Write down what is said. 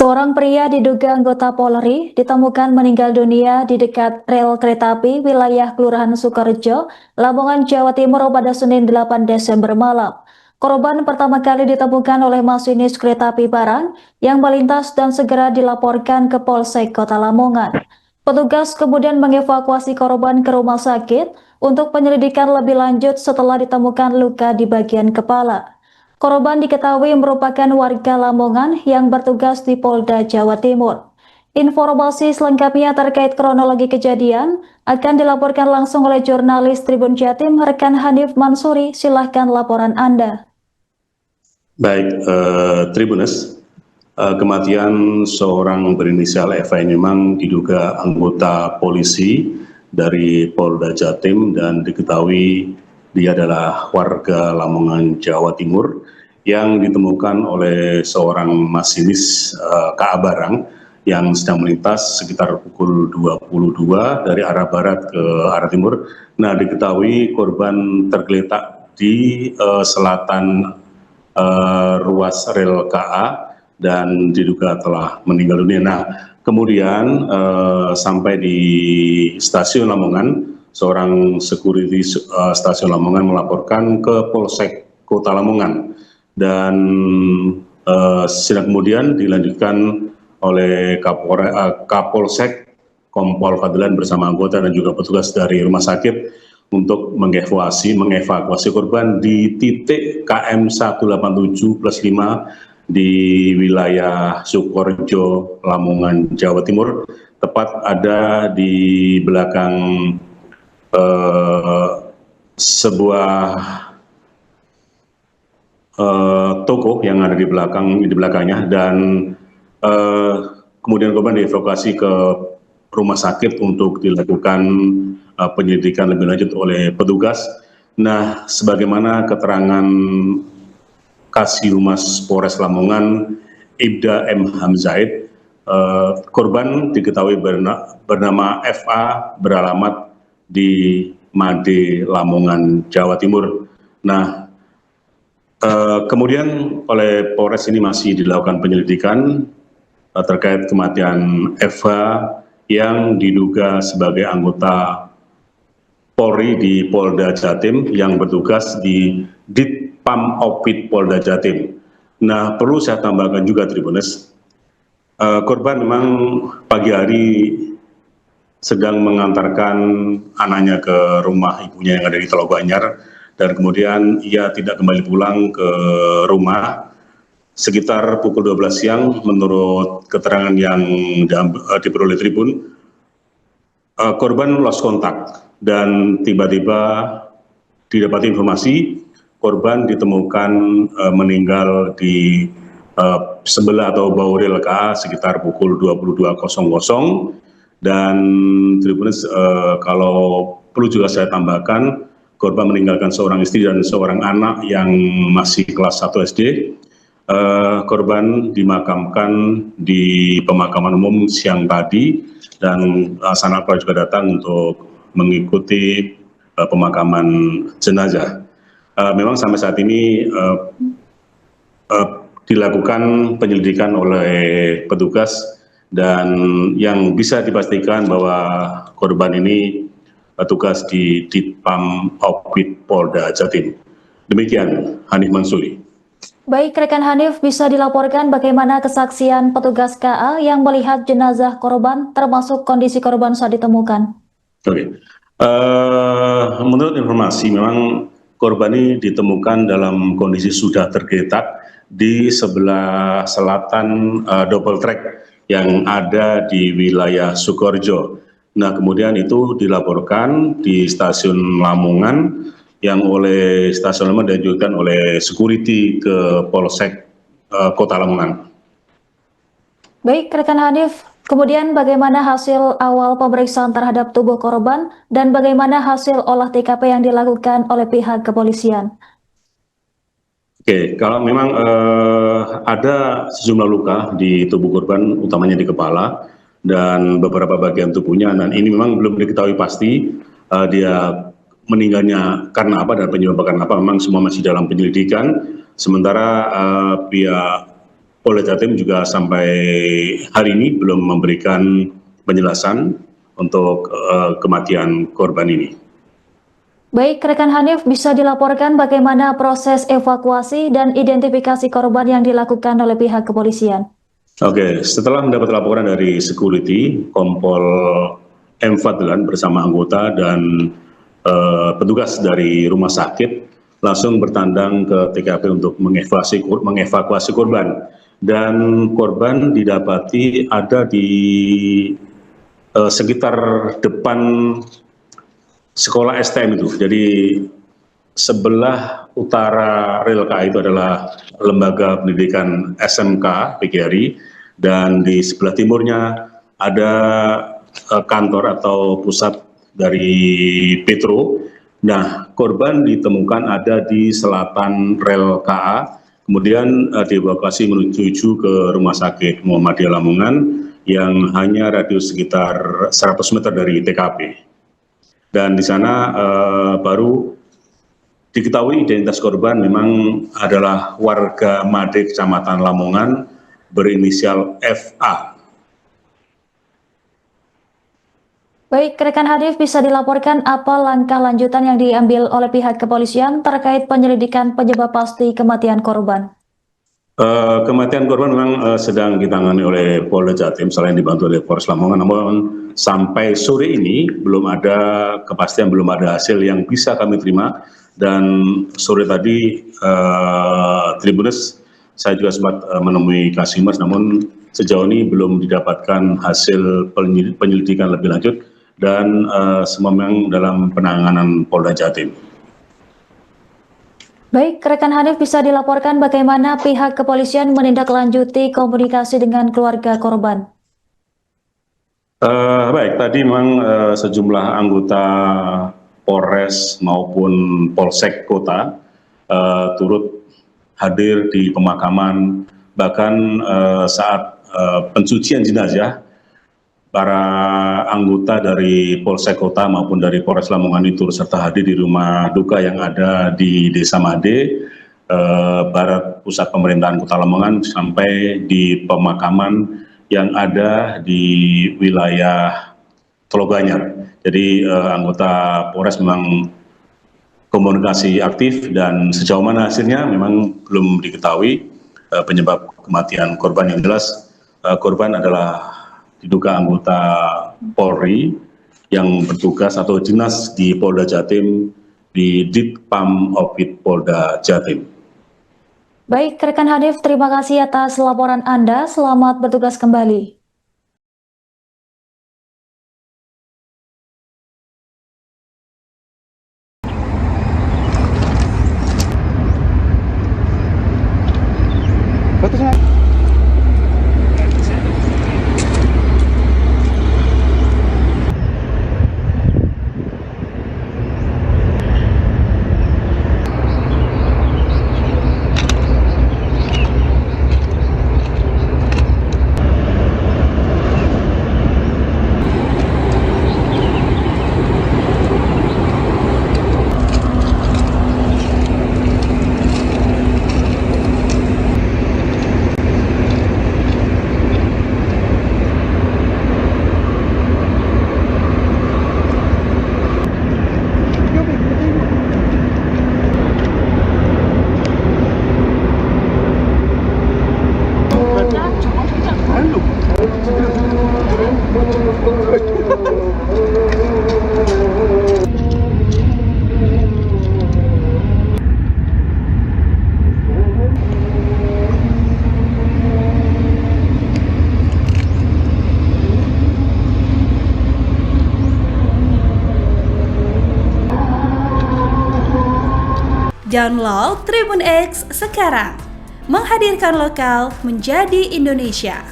Seorang pria diduga anggota Polri ditemukan meninggal dunia di dekat rel kereta api wilayah Kelurahan Sukorejo, Lamongan, Jawa Timur pada Senin 8 Desember malam. Korban pertama kali ditemukan oleh masinis kereta api barang yang melintas dan segera dilaporkan ke Polsek Kota Lamongan. Petugas kemudian mengevakuasi korban ke rumah sakit untuk penyelidikan lebih lanjut setelah ditemukan luka di bagian kepala. Korban diketahui merupakan warga Lamongan yang bertugas di Polda Jawa Timur. Informasi selengkapnya terkait kronologi kejadian akan dilaporkan langsung oleh jurnalis Tribun Jatim, rekan Hanif Mansuri. Silahkan laporan Anda. Baik, Tribuners, kematian seorang berinisial FA ini memang diduga anggota polisi dari Polda Jatim dan diketahui dia adalah warga Lamongan, Jawa Timur yang ditemukan oleh seorang masinis KA Barang yang sedang melintas sekitar pukul 22 dari arah barat ke arah timur. Nah, diketahui korban tergeletak di selatan ruas rel KA dan diduga telah meninggal dunia. Nah, kemudian sampai di stasiun Lamongan, seorang security stasiun Lamongan melaporkan ke Polsek Kota Lamongan dan sidang kemudian dilanjutkan oleh Kapolsek Kompol Fadlan bersama anggota dan juga petugas dari rumah sakit untuk mengevakuasi korban di titik KM 187+5 di wilayah Sukorejo, Lamongan, Jawa Timur, tepat ada di belakang sebuah toko yang ada di belakangnya, dan kemudian korban dievakuasi ke rumah sakit untuk dilakukan penyelidikan lebih lanjut oleh petugas. Nah, sebagaimana keterangan Kasih Humas Polres Lamongan, Ibda M. Hamzaid, korban diketahui bernama FA, beralamat di Made, Lamongan, Jawa Timur. Nah, kemudian oleh Polres ini masih dilakukan penyelidikan terkait kematian FH yang diduga sebagai anggota Polri di Polda Jatim yang bertugas di Ditpam Opit Polda Jatim. Nah, perlu saya tambahkan juga, Tribuners, korban memang pagi hari sedang mengantarkan anaknya ke rumah ibunya yang ada di Teloganyar, dan kemudian ia tidak kembali pulang ke rumah sekitar pukul 12 siang menurut keterangan yang diperoleh Tribun. Korban lost kontak dan tiba-tiba didapati informasi korban ditemukan meninggal di sebelah atau bawah rel KA sekitar pukul 22.00, dan Tribuners, kalau perlu juga saya tambahkan, korban meninggalkan seorang istri dan seorang anak yang masih kelas 1 SD. Korban dimakamkan di pemakaman umum siang tadi, dan sanak keluarga juga datang untuk mengikuti pemakaman jenazah. Memang sampai saat ini dilakukan penyelidikan oleh petugas, dan yang bisa dipastikan bahwa korban ini tugas di Ditpam Opit Polda Jatim. Demikian, Hanif Mansuri. Baik, rekan Hanif, bisa dilaporkan bagaimana kesaksian petugas KA yang melihat jenazah korban, termasuk kondisi korban saat ditemukan? Oke. Menurut informasi, memang korban ini ditemukan dalam kondisi sudah tergeletak di sebelah selatan double track yang ada di wilayah Sukorejo. Nah, kemudian itu dilaporkan di stasiun Lamongan, yang oleh stasiun Lamongan diajukan oleh security ke Polsek Kota Lamongan. Baik, rekan Hanif, kemudian bagaimana hasil awal pemeriksaan terhadap tubuh korban dan bagaimana hasil olah TKP yang dilakukan oleh pihak kepolisian? Oke, kalau memang ada sejumlah luka di tubuh korban, utamanya di kepala dan beberapa bagian tubuhnya, dan ini memang belum diketahui pasti dia meninggalnya karena apa dan penyebab karena apa. Memang semua masih dalam penyelidikan. Sementara pihak Polda Jatim juga sampai hari ini belum memberikan penjelasan untuk kematian korban ini. Baik, rekan Hanif, bisa dilaporkan bagaimana proses evakuasi dan identifikasi korban yang dilakukan oleh pihak kepolisian? Oke, setelah mendapat laporan dari security, Kompol M. Fadlan bersama anggota dan petugas dari rumah sakit langsung bertandang ke TKP untuk mengevakuasi korban. Dan korban didapati ada di sekitar depan sekolah STM itu. Jadi sebelah utara rel KA itu adalah lembaga pendidikan SMK PGRI, dan di sebelah timurnya ada kantor atau pusat dari Petro. Nah, korban ditemukan ada di selatan rel KA, kemudian dievakuasi menuju ke Rumah Sakit Muhammadiyah Lamongan yang hanya radius sekitar 100 meter dari TKP. Dan di sana baru diketahui identitas korban memang adalah warga Made, Kecamatan Lamongan, berinisial FA. Baik, rekan Hanif, bisa dilaporkan apa langkah lanjutan yang diambil oleh pihak kepolisian terkait penyelidikan penyebab pasti kematian korban? Kematian korban memang sedang ditangani oleh Polda Jatim selain dibantu oleh Polres Lamongan, namun sampai sore ini belum ada kepastian, belum ada hasil yang bisa kami terima. Dan sore tadi Tribunus saya juga sempat menemui Kasimas, namun sejauh ini belum didapatkan hasil penyelidikan lebih lanjut, dan semua memang dalam penanganan Polda Jatim. Baik, rekan Hanif, bisa dilaporkan bagaimana pihak kepolisian menindaklanjuti komunikasi dengan keluarga korban? Baik, tadi memang sejumlah anggota Polres maupun Polsek Kota turut hadir di pemakaman, bahkan saat pencucian jenazah, para anggota dari Polsek Kota maupun dari Polres Lamongan itu serta hadir di rumah duka yang ada di Desa Made, barat pusat pemerintahan Kota Lamongan, sampai di pemakaman yang ada di wilayah Teloganyar. Jadi anggota Polres memang komunikasi aktif, dan sejauh mana hasilnya memang belum diketahui penyebab kematian korban. Yang jelas korban adalah diduga anggota Polri yang bertugas atau dinas di Polda Jatim di Ditpam Opit Polda Jatim. Baik, rekan Hanif, terima kasih atas laporan Anda. Selamat bertugas kembali. Download Tribun X sekarang, menghadirkan lokal menjadi Indonesia.